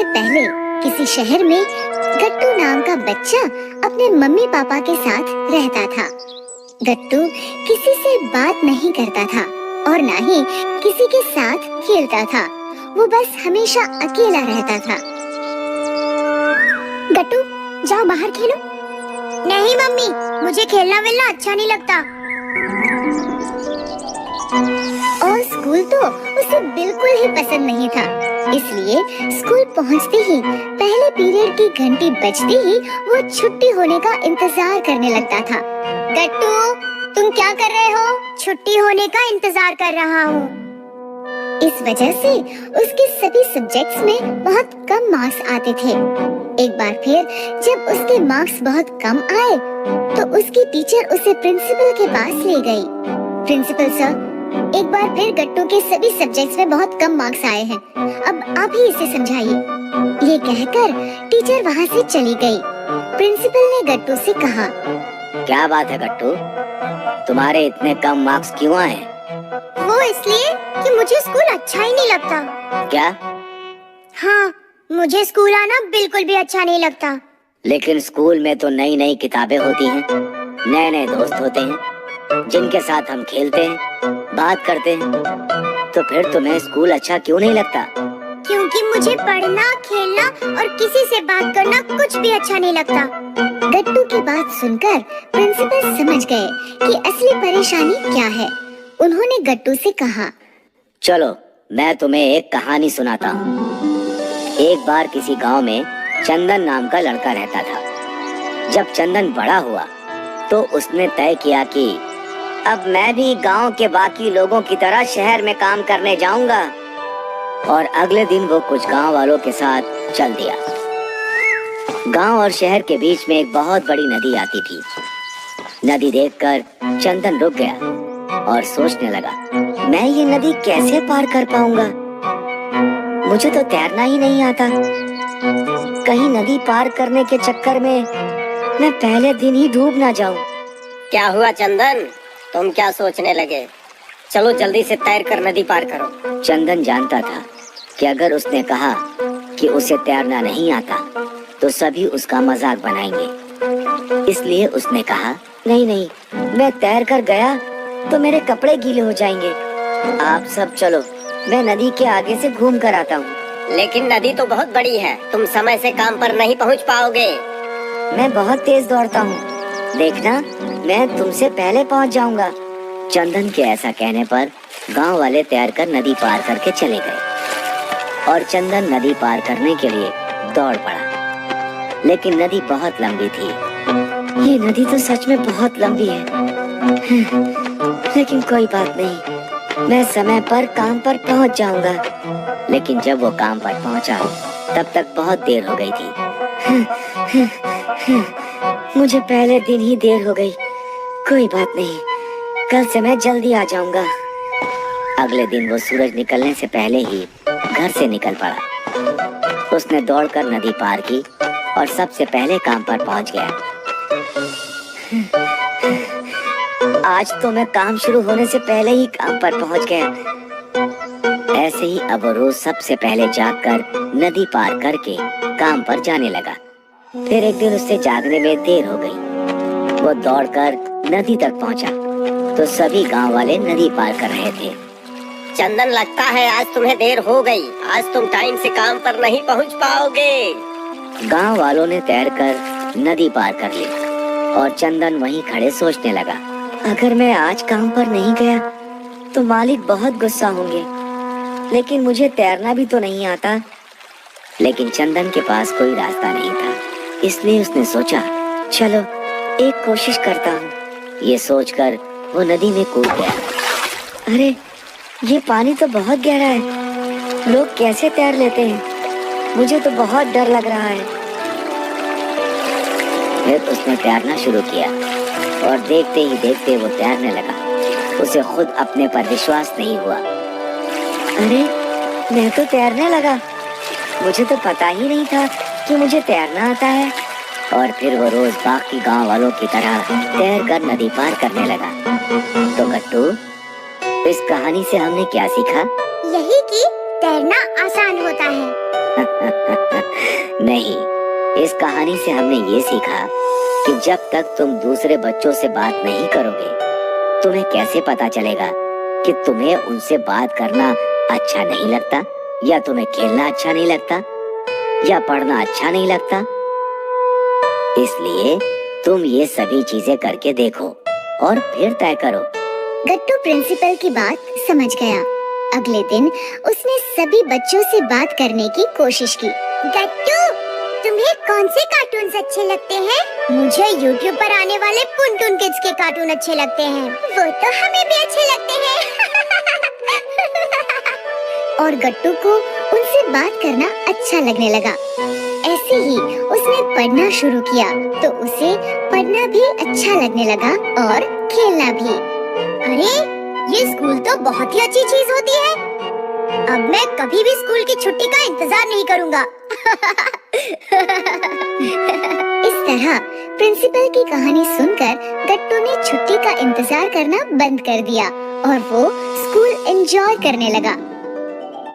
पहले किसी शहर में गट्टू नाम का बच्चा अपने मम्मी पापा के साथ रहता था। गट्टू किसी से बात नहीं करता था और ना ही किसी के साथ खेलता था। वो बस हमेशा अकेला रहता था। गट्टू, जाओ बाहर खेलो। नहीं मम्मी, मुझे खेलना वेलना अच्छा नहीं लगता। और स्कूल तो उसे बिल्कुल ही पसंद नहीं था। इसलिए स्कूल पहुंचते ही पहले पीरियड की घंटी बजते ही वो छुट्टी होने का इंतजार करने लगता था। गट्टू, तुम क्या कर रहे हो? छुट्टी होने का इंतजार कर रहा हूँ। इस वजह से उसके सभी सब्जेक्ट्स में बहुत कम मार्क्स आते थे। एक बार फिर जब उसके मार्क्स बहुत कम आए तो उसकी टीचर उसे प्रिंसिपल के पास ले गई। प्रिंसिपल सर, एक बार फिर गट्टू के सभी सब्जेक्ट्स में बहुत कम मार्क्स आए हैं। अब आप ही इसे समझाइए। ये कहकर टीचर वहाँ से चली गई। प्रिंसिपल ने गट्टू से कहा, क्या बात है गट्टू, तुम्हारे इतने कम मार्क्स क्यों आए? वो इसलिए कि मुझे स्कूल अच्छा ही नहीं लगता। क्या? हाँ, मुझे स्कूल आना बिल्कुल भी अच्छा नहीं लगता। लेकिन स्कूल में तो नई नई किताबें होती हैं, नए नए दोस्त होते हैं जिनके साथ हम खेलते हैं, बात करते हैं। तो फिर तुम्हें स्कूल अच्छा क्यों नहीं लगता? क्योंकि मुझे पढ़ना, खेलना और किसी से बात करना कुछ भी अच्छा नहीं लगता। गट्टू की बात सुनकर प्रिंसिपल समझ गए कि असली परेशानी क्या है। उन्होंने गट्टू से कहा, चलो मैं तुम्हें एक कहानी सुनाता हूँ। एक बार किसी गांव में चंदन नाम का लड़का रहता था। जब चंदन बड़ा हुआ तो उसने तय किया कि अब मैं भी गांव के बाकी लोगों की तरह शहर में काम करने जाऊंगा। और अगले दिन वो कुछ गांव वालों के साथ चल दिया। गांव और शहर के बीच में एक बहुत बड़ी नदी आती थी। नदी देखकर चंदन रुक गया और सोचने लगा, मैं ये नदी कैसे पार कर पाऊंगा? मुझे तो तैरना ही नहीं आता। कहीं नदी पार करने के चक्कर में मैं पहले दिन ही डूब ना जाऊं। क्या हुआ चंदन, तुम क्या सोचने लगे? चलो जल्दी से तैर कर नदी पार करो। चंदन जानता था कि अगर उसने कहा कि उसे तैरना नहीं आता तो सभी उसका मजाक बनाएंगे। इसलिए उसने कहा, नहीं नहीं, मैं तैर कर गया तो मेरे कपड़े गीले हो जाएंगे। आप सब चलो, मैं नदी के आगे से घूम कर आता हूँ। लेकिन नदी तो बहुत बड़ी है, तुम समय से काम पर नहीं पहुँच पाओगे। मैं बहुत तेज दौड़ता हूँ, देखना मैं तुमसे पहले पहुँच जाऊंगा। चंदन के ऐसा कहने पर गांव वाले तैरकर नदी पार करके चले गए और चंदन नदी पार करने के लिए दौड़ पड़ा। लेकिन नदी बहुत लंबी थी। ये नदी तो सच में बहुत लंबी है। लेकिन कोई बात नहीं, मैं समय पर काम पर पहुंच जाऊंगा। लेकिन जब वो काम पर पहुंचा तब तक बहुत देर हो गई थी। मुझे पहले दिन ही देर हो गई। कोई बात नहीं, कल से मैं जल्दी आ जाऊंगा। अगले दिन वो सूरज निकलने से पहले ही घर से निकल पड़ा। उसने दौड़कर नदी पार की और सबसे पहले काम पर पहुंच गया। आज तो मैं काम शुरू होने से पहले ही काम पर पहुंच गया। ऐसे ही अब वो रोज सबसे पहले जागकर नदी पार करके काम पर जाने लगा। फिर एक दिन उससे जागने में देर हो गई। वो दौड़कर नदी तक पहुंचा तो सभी गांव वाले नदी पार कर रहे थे। चंदन, लगता है आज तुम्हें देर हो गई। आज तुम टाइम से काम पर नहीं पहुंच पाओगे। गांव वालों ने तैरकर नदी पार कर ली और चंदन वहीं खड़े सोचने लगा, अगर मैं आज काम पर नहीं गया तो मालिक बहुत गुस्सा होंगे। लेकिन मुझे तैरना भी तो नहीं आता। लेकिन चंदन के पास कोई रास्ता नहीं था, इसलिए उसने सोचा, चलो एक कोशिश करता हूँ। ये सोचकर वो नदी में कूद गया। अरे, ये पानी तो बहुत गहरा है। लोग कैसे तैर लेते हैं? मुझे तो बहुत डर लग रहा है। फिर उसने तैरना शुरू किया और देखते ही देखते वो तैरने लगा। उसे खुद अपने पर विश्वास नहीं हुआ। अरे, मैं तो तैरने लगा। मुझे तो पता ही नहीं था कि मुझे तैरना आता है। और फिर वो रोज बाकी गांव वालों की तरह तैरकर नदी पार करने लगा। तो गट्टू, इस कहानी से हमने क्या सीखा? यही कि तैरना आसान होता है। नहीं, इस कहानी से हमने ये सीखा कि जब तक तुम दूसरे बच्चों से बात नहीं करोगे, तुम्हें कैसे पता चलेगा कि तुम्हें उनसे बात करना अच्छा नहीं लगता, या तुम्हें खेलना अच्छा नहीं लगता, या पढ़ना अच्छा नहीं लगता। इसलिए तुम ये सभी चीजें करके देखो और फिर तय करो। गट्टू प्रिंसिपल की बात समझ गया। अगले दिन उसने सभी बच्चों से बात करने की कोशिश की। गट्टू, तुम्हें कौन से कार्टून्स अच्छे लगते हैं? मुझे YouTube पर आने वाले टुनटुन किड्स के कार्टून अच्छे लगते हैं। वो तो हमें भी अच्छे लगते हैं। और गट्टू को उनसे बात करना अच्छा लगने लगा। ऐसे ही उसने पढ़ना शुरू किया तो उसे पढ़ना भी अच्छा लगने लगा और खेलना भी। अरे, ये स्कूल तो बहुत ही अच्छी चीज होती है। अब मैं कभी भी स्कूल की छुट्टी का इंतजार नहीं करूंगा। इस तरह प्रिंसिपल की कहानी सुनकर गट्टू ने छुट्टी का इंतजार करना बंद कर दिया और वो स्कूल एंजॉय करने लगा।